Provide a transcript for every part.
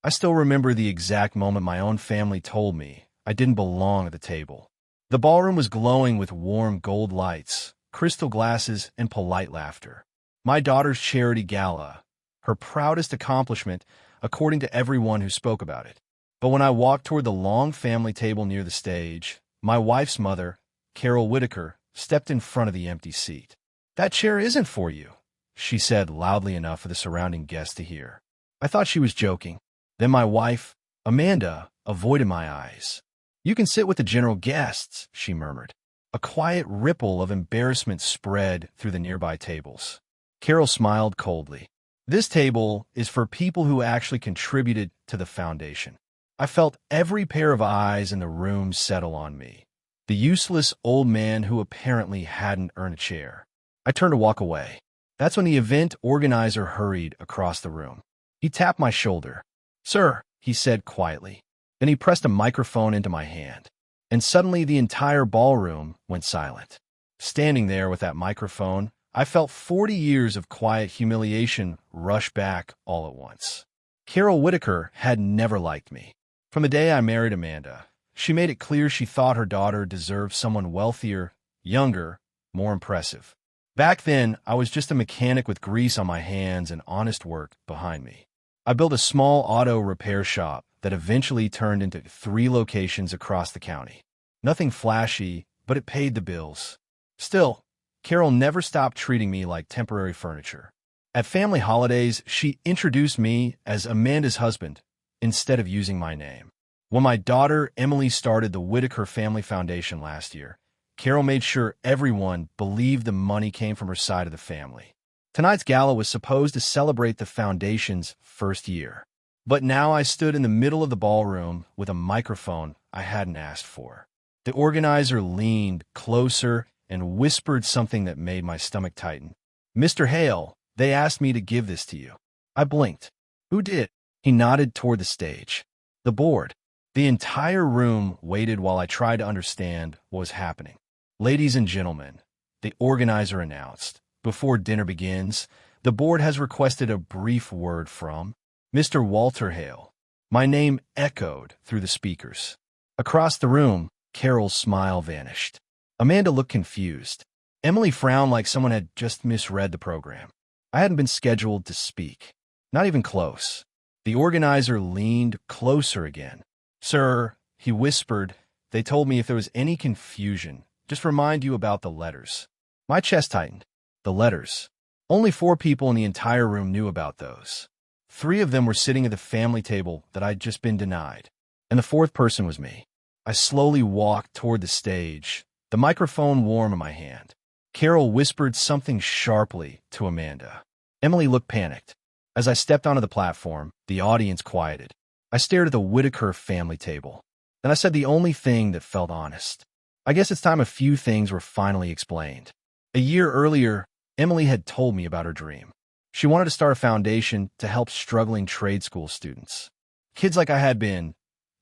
I still remember the exact moment my own family told me I didn't belong at the table. The ballroom was glowing with warm gold lights, crystal glasses, and polite laughter. My daughter's charity gala, her proudest accomplishment, according to everyone who spoke about it. But when I walked toward the long family table near the stage, my wife's mother, Carol Whitaker, stepped in front of the empty seat. "That chair isn't for you," she said loudly enough for the surrounding guests to hear. I thought she was joking. Then my wife, Amanda, avoided my eyes. "You can sit with the general guests," she murmured. A quiet ripple of embarrassment spread through the nearby tables. Carol smiled coldly. "This table is for people who actually contributed to the foundation." I felt every pair of eyes in the room settle on me. The useless old man who apparently hadn't earned a chair. I turned to walk away. That's when the event organizer hurried across the room. He tapped my shoulder. "Sir," he said quietly. Then he pressed a microphone into my hand. And suddenly the entire ballroom went silent. Standing there with that microphone, I felt 40 years of quiet humiliation rush back all at once. Carol Whitaker had never liked me. From the day I married Amanda, she made it clear she thought her daughter deserved someone wealthier, younger, more impressive. Back then, I was just a mechanic with grease on my hands and honest work behind me. I built a small auto repair shop that eventually turned into 3 locations across the county. Nothing flashy, but it paid the bills. Still, Carol never stopped treating me like temporary furniture. At family holidays, she introduced me as Amanda's husband instead of using my name. When my daughter Emily started the Whitaker Family Foundation last year, Carol made sure everyone believed the money came from her side of the family. Tonight's gala was supposed to celebrate the foundation's first year. But now I stood in the middle of the ballroom with a microphone I hadn't asked for. The organizer leaned closer and whispered something that made my stomach tighten. "Mr. Hale, they asked me to give this to you." I blinked. "Who did?" He nodded toward the stage. "The board." The entire room waited while I tried to understand what was happening. "Ladies and gentlemen," the organizer announced, "before dinner begins, the board has requested a brief word from Mr. Walter Hale." My name echoed through the speakers. Across the room, Carol's smile vanished. Amanda looked confused. Emily frowned like someone had just misread the program. I hadn't been scheduled to speak. Not even close. The organizer leaned closer again. "Sir," he whispered, "they told me if there was any confusion, just remind you about the letters." My chest tightened. The letters. Only 4 people in the entire room knew about those. 3 of them were sitting at the family table that I'd just been denied. And the 4th person was me. I slowly walked toward the stage, the microphone warm in my hand. Carol whispered something sharply to Amanda. Emily looked panicked. As I stepped onto the platform, the audience quieted. I stared at the Whitaker family table. Then I said the only thing that felt honest. "I guess it's time a few things were finally explained." A year earlier, Emily had told me about her dream. She wanted to start a foundation to help struggling trade school students. Kids like I had been,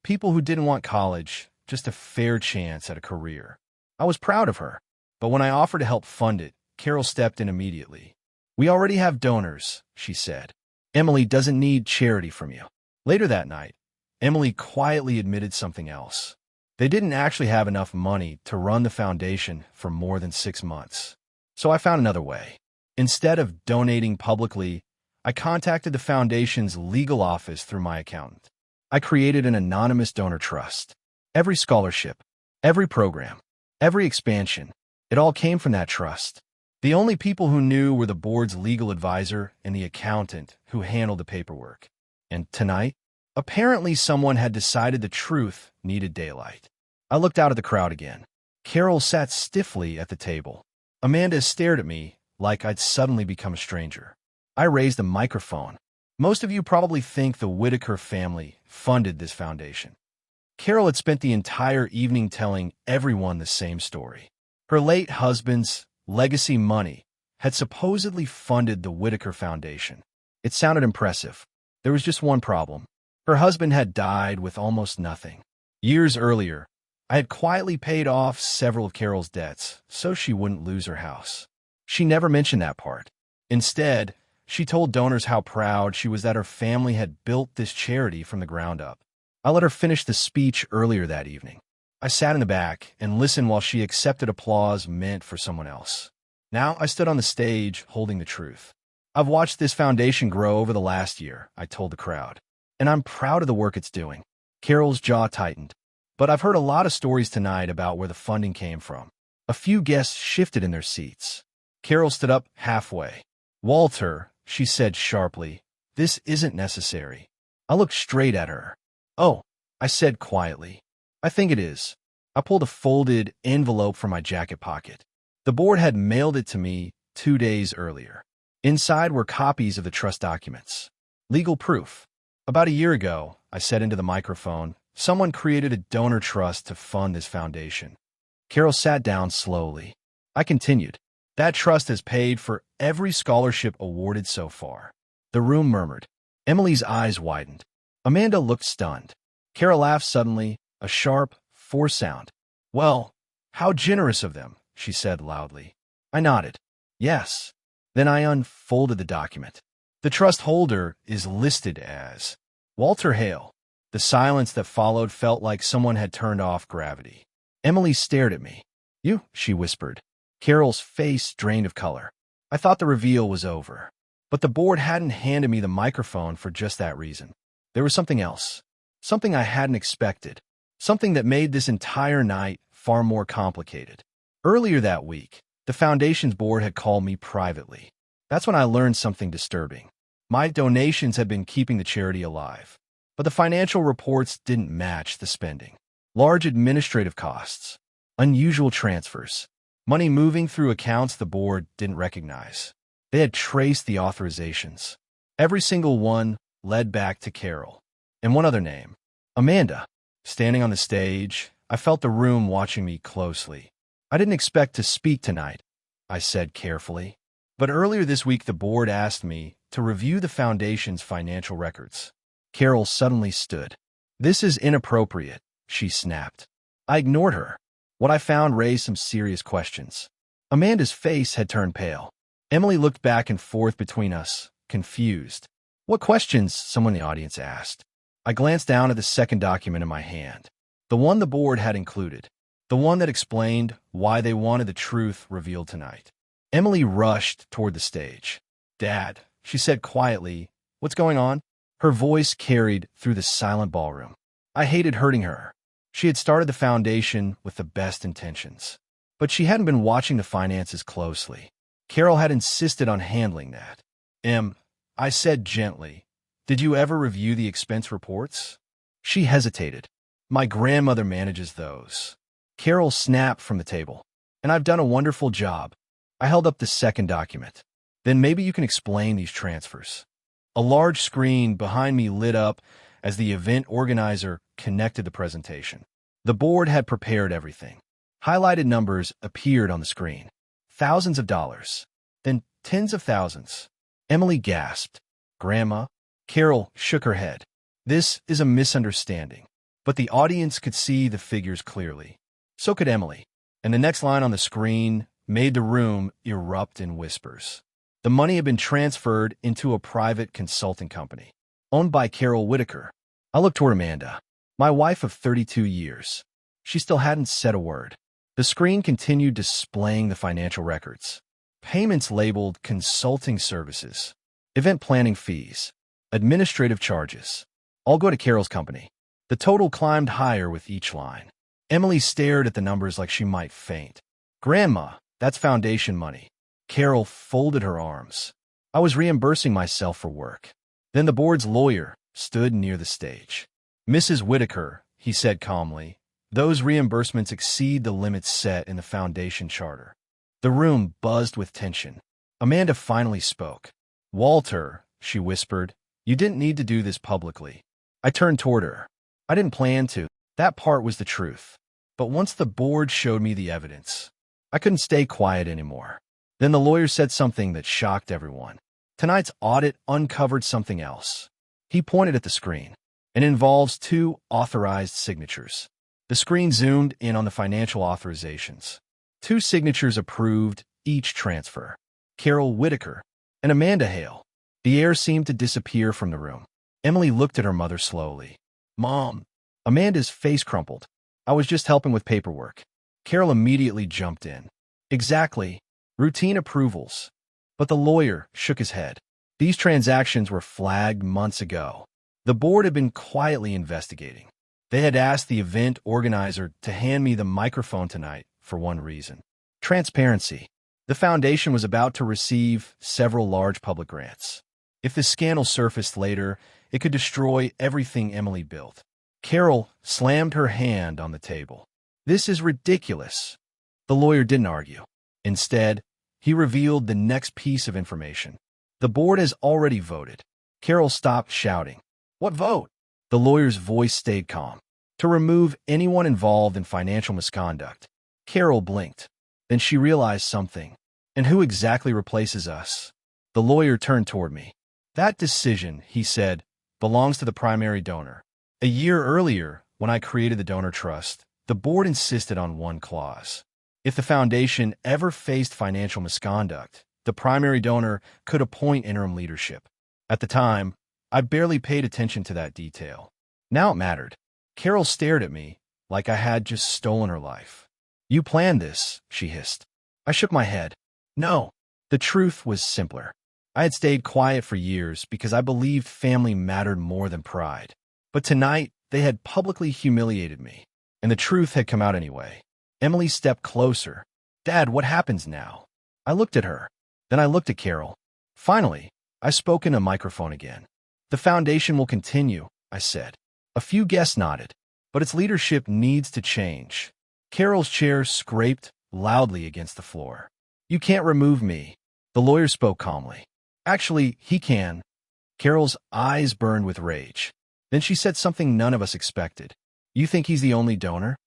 people who didn't want college, just a fair chance at a career. I was proud of her. But when I offered to help fund it, Carol stepped in immediately. "We already have donors," she said. "Emily doesn't need charity from you." Later that night, Emily quietly admitted something else. They didn't actually have enough money to run the foundation for more than 6 months. So I found another way. Instead of donating publicly, I contacted the foundation's legal office through my accountant. I created an anonymous donor trust. Every scholarship, every program, every expansion, it all came from that trust. The only people who knew were the board's legal advisor and the accountant who handled the paperwork. And tonight, apparently someone had decided the truth needed daylight. I looked out at the crowd again. Carol sat stiffly at the table. Amanda stared at me like I'd suddenly become a stranger. I raised the microphone. "Most of you probably think the Whitaker family funded this foundation." Carol had spent the entire evening telling everyone the same story. Her late husband's legacy money had supposedly funded the Whitaker Foundation. It sounded impressive. There was just one problem. Her husband had died with almost nothing. Years earlier, I had quietly paid off several of Carol's debts so she wouldn't lose her house. She never mentioned that part. Instead, She told donors how proud she was that her family had built this charity from the ground up. I let her finish the speech earlier that evening. I sat in the back and listened while she accepted applause meant for someone else. Now I stood on the stage holding the truth. I've watched this foundation grow over the last year, I told the crowd. And I'm proud of the work it's doing. Carol's jaw tightened. But I've heard a lot of stories tonight about where the funding came from. A few guests shifted in their seats. Carol stood up halfway. Walter, she said sharply, this isn't necessary. I looked straight at her. Oh, I said quietly. I think it is. I pulled a folded envelope from my jacket pocket. The board had mailed it to me 2 days earlier. Inside were copies of the trust documents. Legal proof. About a year ago, I said into the microphone, someone created a donor trust to fund this foundation. Carol sat down slowly. I continued. That trust has paid for every scholarship awarded so far. The room murmured. Emily's eyes widened. Amanda looked stunned. Carol laughed suddenly, a sharp, forced sound. Well, how generous of them, she said loudly. I nodded. Yes. Then I unfolded the document. The trust holder is listed as Walter Hale. The silence that followed felt like someone had turned off gravity. Emily stared at me. You, she whispered. Carol's face drained of color. I thought the reveal was over. But the board hadn't handed me the microphone for just that reason. There was something else. Something I hadn't expected. Something that made this entire night far more complicated. Earlier that week, the foundation's board had called me privately. That's when I learned something disturbing. My donations had been keeping the charity alive. But the financial reports didn't match the spending. Large administrative costs, unusual transfers, money moving through accounts the board didn't recognize. They had traced the authorizations. Every single one led back to Carol. And one other name, Amanda. Standing on the stage, I felt the room watching me closely. I didn't expect to speak tonight, I said carefully. But earlier this week, the board asked me to review the foundation's financial records. Carol suddenly stood. This is inappropriate, she snapped. I ignored her. What I found raised some serious questions. Amanda's face had turned pale. Emily looked back and forth between us, confused. What questions? Someone in the audience asked. I glanced down at the second document in my hand. The one the board had included. The one that explained why they wanted the truth revealed tonight. Emily rushed toward the stage. Dad, she said quietly, what's going on? Her voice carried through the silent ballroom. I hated hurting her. She had started the foundation with the best intentions. But she hadn't been watching the finances closely. Carol had insisted on handling that. I said gently, did you ever review the expense reports? She hesitated. My grandmother manages those. Carol snapped from the table. And I've done a wonderful job. I held up the second document. Then maybe you can explain these transfers. A large screen behind me lit up as the event organizer connected the presentation. The board had prepared everything. Highlighted numbers appeared on the screen. Thousands of dollars. Then tens of thousands. Emily gasped. Grandma? Carol shook her head. This is a misunderstanding. But the audience could see the figures clearly. So could Emily. And the next line on the screen made the room erupt in whispers. The money had been transferred into a private consulting company, owned by Carol Whitaker. I looked toward Amanda, my wife of 32 years. She still hadn't said a word. The screen continued displaying the financial records. Payments labeled consulting services, event planning fees, administrative charges. All go to Carol's company. The total climbed higher with each line. Emily stared at the numbers like she might faint. Grandma, that's foundation money. Carol folded her arms. I was reimbursing myself for work. Then the board's lawyer stood near the stage. Mrs. Whitaker, he said calmly, those reimbursements exceed the limits set in the foundation charter. The room buzzed with tension. Amanda finally spoke. Walter, she whispered, you didn't need to do this publicly. I turned toward her. I didn't plan to. That part was the truth. But once the board showed me the evidence, I couldn't stay quiet anymore. Then the lawyer said something that shocked everyone. Tonight's audit uncovered something else. He pointed at the screen. It involves 2 authorized signatures. The screen zoomed in on the financial authorizations. 2 signatures approved each transfer. Carol Whitaker and Amanda Hale. The air seemed to disappear from the room. Emily looked at her mother slowly. "Mom." Amanda's face crumpled. "I was just helping with paperwork." Carol immediately jumped in. "Exactly. Routine approvals." But the lawyer shook his head. These transactions were flagged months ago. The board had been quietly investigating. They had asked the event organizer to hand me the microphone tonight for one reason: transparency. The foundation was about to receive several large public grants. If the scandal surfaced later, it could destroy everything Emily built. Carol slammed her hand on the table. "This is ridiculous." The lawyer didn't argue. Instead, he revealed the next piece of information. "The board has already voted." Carol stopped shouting. "What vote?" The lawyer's voice stayed calm. "To remove anyone involved in financial misconduct." Carol blinked. Then she realized something. "And who exactly replaces us?" The lawyer turned toward me. "That decision," he said, "belongs to the primary donor." A year earlier, when I created the donor trust, the board insisted on one clause. If the foundation ever faced financial misconduct, the primary donor could appoint interim leadership. At the time, I barely paid attention to that detail. Now it mattered. Carol stared at me like I had just stolen her life. "You planned this," she hissed. I shook my head. No. The truth was simpler. I had stayed quiet for years because I believed family mattered more than pride. But tonight, they had publicly humiliated me, and the truth had come out anyway. Emily stepped closer. "Dad, what happens now?" I looked at her. Then I looked at Carol. Finally, I spoke in a microphone again. "The foundation will continue," I said. A few guests nodded, but its leadership needs to change. Carol's chair scraped loudly against the floor. "You can't remove me." The lawyer spoke calmly. "Actually, he can." Carol's eyes burned with rage. Then she said something none of us expected. "You think he's the only donor?"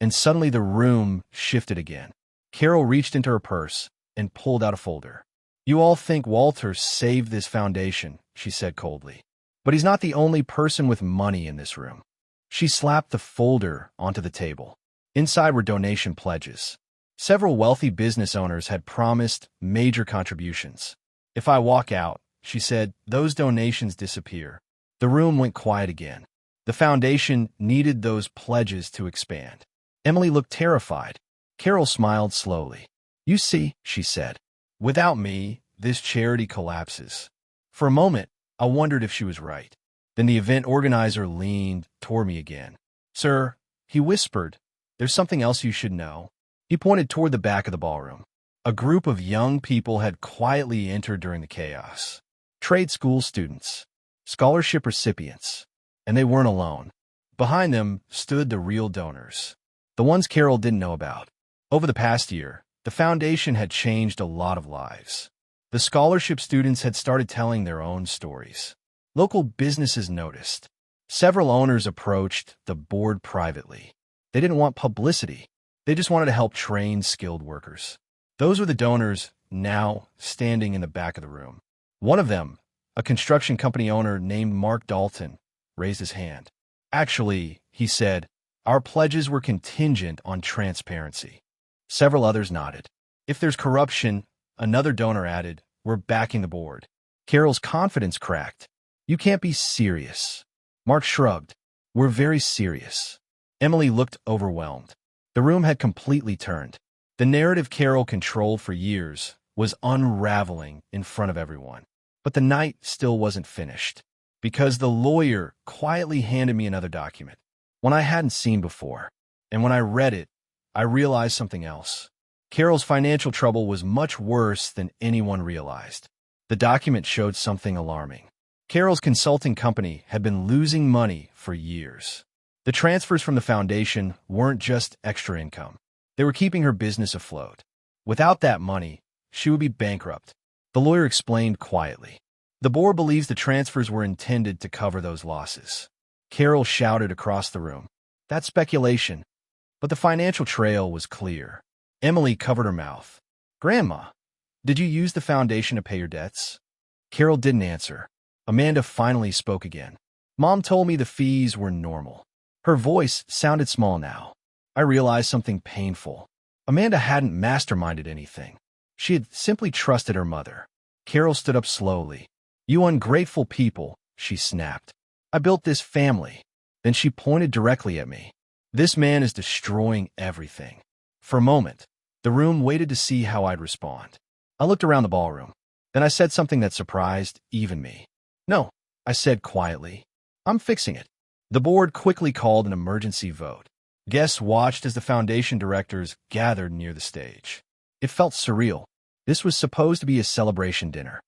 And suddenly the room shifted again. Carol reached into her purse and pulled out a folder. "You all think Walter saved this foundation," she said coldly. "But he's not the only person with money in this room." She slapped the folder onto the table. Inside were donation pledges. Several wealthy business owners had promised major contributions. "If I walk out," she said, "those donations disappear." The room went quiet again. The foundation needed those pledges to expand. Emily looked terrified. Carol smiled slowly. "You see," she said, "without me, this charity collapses." For a moment, I wondered if she was right. Then the event organizer leaned toward me again. "Sir," he whispered, "there's something else you should know." He pointed toward the back of the ballroom. A group of young people had quietly entered during the chaos. Trade school students, scholarship recipients, and they weren't alone. Behind them stood the real donors, the ones Carol didn't know about. Over the past year, the foundation had changed a lot of lives. The scholarship students had started telling their own stories. Local businesses noticed. Several owners approached the board privately. They didn't want publicity. They just wanted to help train skilled workers. Those were the donors now standing in the back of the room. One of them, a construction company owner named Mark Dalton, raised his hand. "Actually," he said, "our pledges were contingent on transparency." Several others nodded. "If there's corruption," another donor added, "we're backing the board." Carol's confidence cracked. "You can't be serious." Mark shrugged. "We're very serious." Emily looked overwhelmed. The room had completely turned. The narrative Carol controlled for years was unraveling in front of everyone. But the night still wasn't finished, because the lawyer quietly handed me another document, one I hadn't seen before. And when I read it, I realized something else. Carol's financial trouble was much worse than anyone realized. The document showed something alarming. Carol's consulting company had been losing money for years. The transfers from the foundation weren't just extra income. They were keeping her business afloat. Without that money, she would be bankrupt. The lawyer explained quietly. The board believes the transfers were intended to cover those losses. Carol shouted across the room. "That's speculation." But the financial trail was clear. Emily covered her mouth. "Grandma, did you use the foundation to pay your debts?" Carol didn't answer. Amanda finally spoke again. "Mom told me the fees were normal." Her voice sounded small now. I realized something painful. Amanda hadn't masterminded anything. She had simply trusted her mother. Carol stood up slowly. "You ungrateful people," she snapped. "I built this family." Then she pointed directly at me. "This man is destroying everything." For a moment, the room waited to see how I'd respond. I looked around the ballroom. Then I said something that surprised even me. "No," I said quietly. "I'm fixing it." The board quickly called an emergency vote. Guests watched as the foundation directors gathered near the stage. It felt surreal. This was supposed to be a celebration dinner.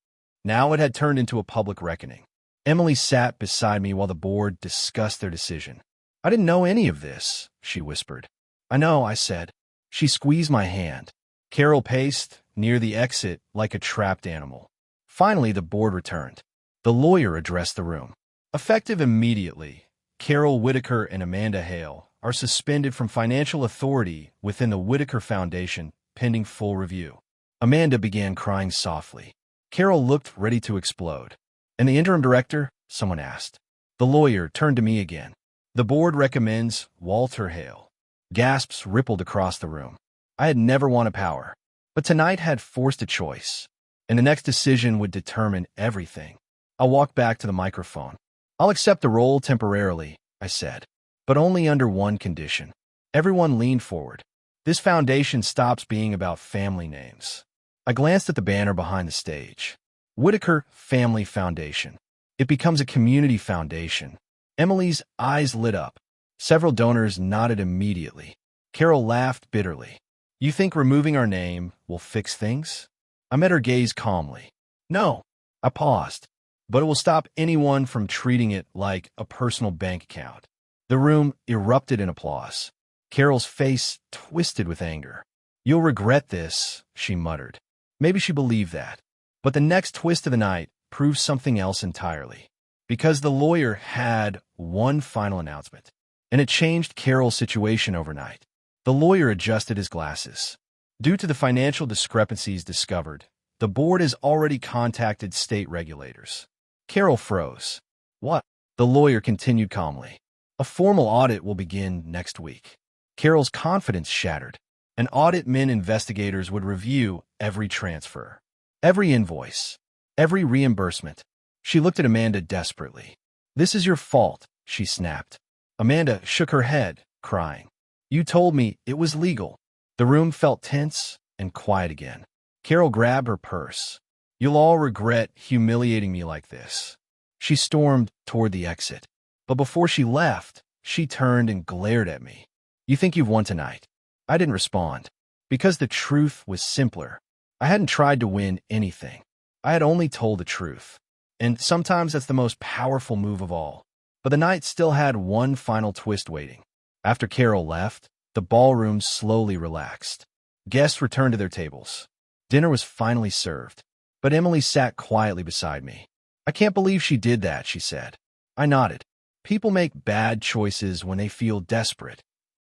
Now it had turned into a public reckoning. Emily sat beside me while the board discussed their decision. "I didn't know any of this," she whispered. "I know," I said. She squeezed my hand. Carol paced near the exit like a trapped animal. Finally, the board returned. The lawyer addressed the room. "Effective immediately, Carol Whitaker and Amanda Hale are suspended from financial authority within the Whitaker Foundation, pending full review." Amanda began crying softly. Carol looked ready to explode. "And the interim director?" someone asked. The lawyer turned to me again. "The board recommends Walter Hale." Gasps rippled across the room. I had never wanted power, but tonight had forced a choice, and the next decision would determine everything. I walked back to the microphone. "I'll accept the role temporarily," I said, "but only under one condition." Everyone leaned forward. "This foundation stops being about family names." I glanced at the banner behind the stage. Whitaker Family Foundation. It becomes a community foundation. Emily's eyes lit up. Several donors nodded immediately. Carol laughed bitterly. "You think removing our name will fix things?" I met her gaze calmly. "No." I paused. "But it will stop anyone from treating it like a personal bank account." The room erupted in applause. Carol's face twisted with anger. "You'll regret this," she muttered. Maybe she believed that. But the next twist of the night proved something else entirely. Because the lawyer had one final announcement, and it changed Carol's situation overnight. The lawyer adjusted his glasses. "Due to the financial discrepancies discovered, the board has already contacted state regulators." Carol froze. "What?" The lawyer continued calmly. "A formal audit will begin next week." Carol's confidence shattered. An audit meant investigators would review every transfer, every invoice, every reimbursement. She looked at Amanda desperately. "This is your fault," she snapped. Amanda shook her head, crying. "You told me it was legal." The room felt tense and quiet again. Carol grabbed her purse. "You'll all regret humiliating me like this." She stormed toward the exit. But before she left, she turned and glared at me. "You think you've won tonight?" I didn't respond. Because the truth was simpler. I hadn't tried to win anything. I had only told the truth. And sometimes that's the most powerful move of all. But the night still had one final twist waiting. After Carol left, the ballroom slowly relaxed. Guests returned to their tables. Dinner was finally served. But Emily sat quietly beside me. "I can't believe she did that," she said. I nodded. People make bad choices when they feel desperate.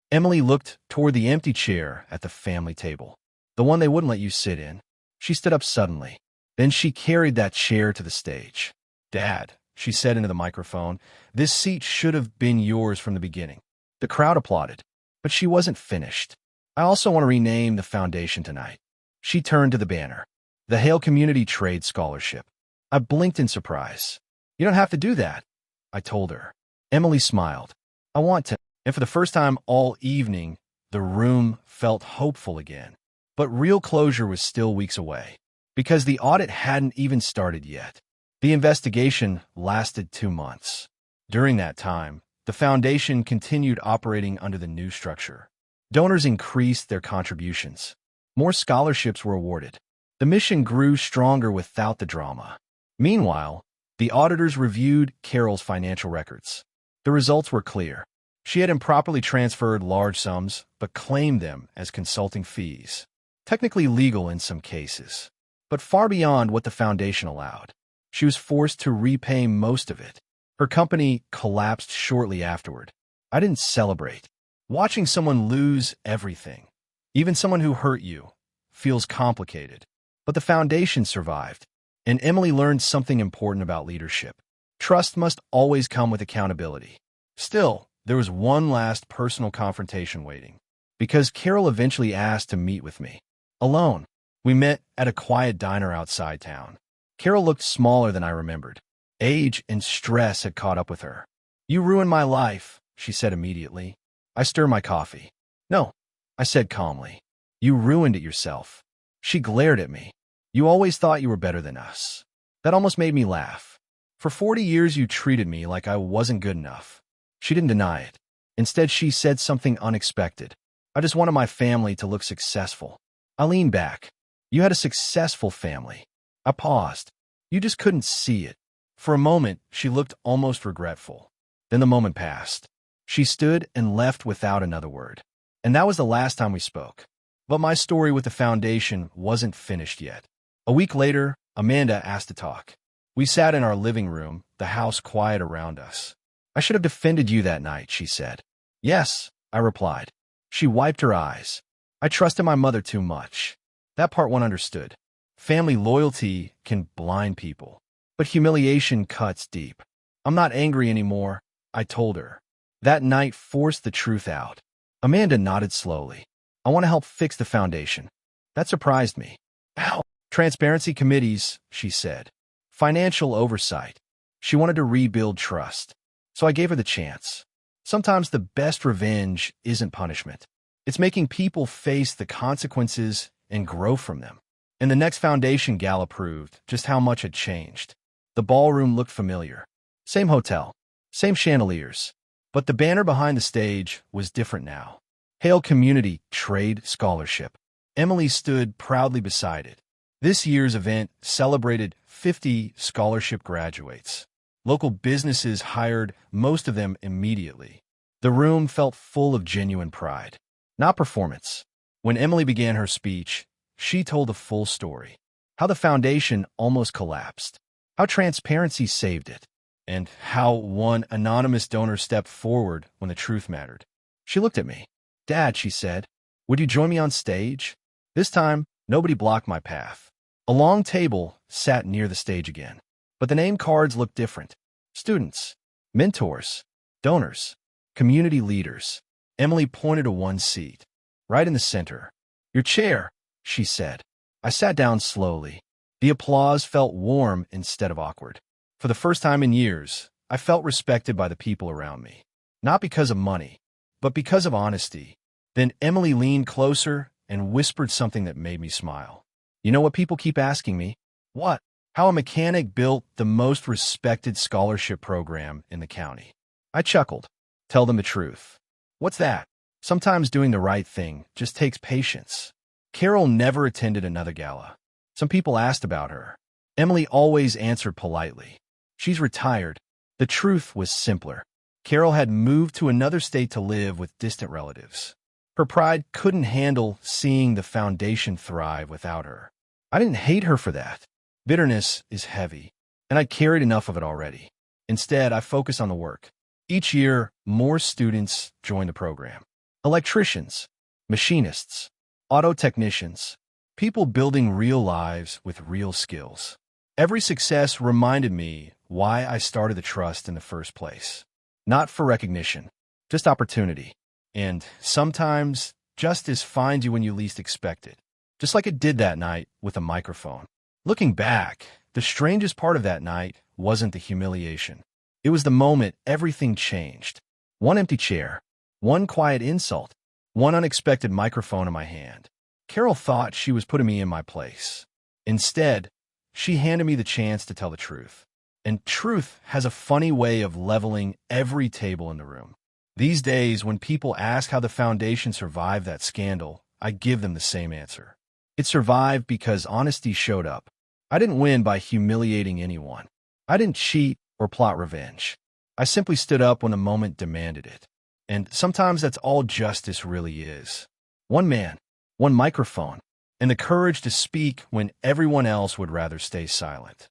Emily looked toward the empty chair at the family table, the one they wouldn't let you sit in. She stood up suddenly. Then she carried that chair to the stage. "Dad," she said into the microphone, "this seat should have been yours from the beginning." The crowd applauded, but she wasn't finished. "I also want to rename the foundation tonight." She turned to the banner. "The Hale Community Trade Scholarship." I blinked in surprise. "You don't have to do that," I told her. Emily smiled. "I want to." And for the first time all evening, the room felt hopeful again. But real closure was still weeks away, because the audit hadn't even started yet. The investigation lasted 2 months. During that time, the foundation continued operating under the new structure. Donors increased their contributions. More scholarships were awarded. The mission grew stronger without the drama. Meanwhile, the auditors reviewed Carol's financial records. The results were clear. She had improperly transferred large sums, but claimed them as consulting fees. Technically legal in some cases, but far beyond what the foundation allowed. She was forced to repay most of it. Her company collapsed shortly afterward. I didn't celebrate. Watching someone lose everything, even someone who hurt you, feels complicated. But the foundation survived, and Emily learned something important about leadership. Trust must always come with accountability. Still, there was one last personal confrontation waiting, because Carol eventually asked to meet with me. Alone. We met at a quiet diner outside town. Carol looked smaller than I remembered. Age and stress had caught up with her. "You ruined my life," she said immediately. I stirred my coffee. "No," I said calmly. "You ruined it yourself." She glared at me. "You always thought you were better than us." That almost made me laugh. "For 40 years you treated me like I wasn't good enough." She didn't deny it. Instead, she said something unexpected. "I just wanted my family to look successful." I leaned back. "You had a successful family." I paused. "You just couldn't see it." For a moment, she looked almost regretful. Then the moment passed. She stood and left without another word. And that was the last time we spoke. But my story with the foundation wasn't finished yet. A week later, Amanda asked to talk. We sat in our living room, the house quiet around us. "I should have defended you that night," she said. "Yes," I replied. She wiped her eyes. "I trusted my mother too much." That part one understood. Family loyalty can blind people. But humiliation cuts deep. "I'm not angry anymore," I told her. That night forced the truth out. Amanda nodded slowly. "I want to help fix the foundation." That surprised me. "How?" "Transparency committees," she said. "Financial oversight." She wanted to rebuild trust. So I gave her the chance. Sometimes the best revenge isn't punishment. It's making people face the consequences and grow from them. And the next foundation gala proved just how much had changed. The ballroom looked familiar. Same hotel, same chandeliers. But the banner behind the stage was different now. Hale Community Trade Scholarship. Emily stood proudly beside it. This year's event celebrated 50 scholarship graduates. Local businesses hired most of them immediately. The room felt full of genuine pride, not performance. When Emily began her speech, she told the full story. How the foundation almost collapsed. How transparency saved it. And how one anonymous donor stepped forward when the truth mattered. She looked at me. "Dad," she said, "would you join me on stage?" This time, nobody blocked my path. A long table sat near the stage again. But the name cards looked different. Students, mentors, donors, community leaders. Emily pointed to one seat, right in the center. "Your chair," she said. I sat down slowly. The applause felt warm instead of awkward. For the first time in years, I felt respected by the people around me. Not because of money, but because of honesty. Then Emily leaned closer and whispered something that made me smile. "You know what people keep asking me?" "What?" "How a mechanic built the most respected scholarship program in the county." I chuckled. "Tell them the truth." "What's that?" "Sometimes doing the right thing just takes patience." Carol never attended another gala. Some people asked about her. Emily always answered politely. "She's retired." The truth was simpler. Carol had moved to another state to live with distant relatives. Her pride couldn't handle seeing the foundation thrive without her. I didn't hate her for that. Bitterness is heavy, and I carried enough of it already. Instead, I focused on the work. Each year, more students joined the program. Electricians, machinists, auto technicians, people building real lives with real skills. Every success reminded me why I started the trust in the first place. Not for recognition, just opportunity. And sometimes, justice finds you when you least expect it. Just like it did that night with a microphone. Looking back, the strangest part of that night wasn't the humiliation. It was the moment everything changed. One empty chair, one quiet insult, one unexpected microphone in my hand. Carol thought she was putting me in my place. Instead, she handed me the chance to tell the truth. And truth has a funny way of leveling every table in the room. These days, when people ask how the foundation survived that scandal, I give them the same answer. It survived because honesty showed up. I didn't win by humiliating anyone. I didn't cheat or plot revenge. I simply stood up when the moment demanded it. And sometimes that's all justice really is. One man, one microphone, and the courage to speak when everyone else would rather stay silent.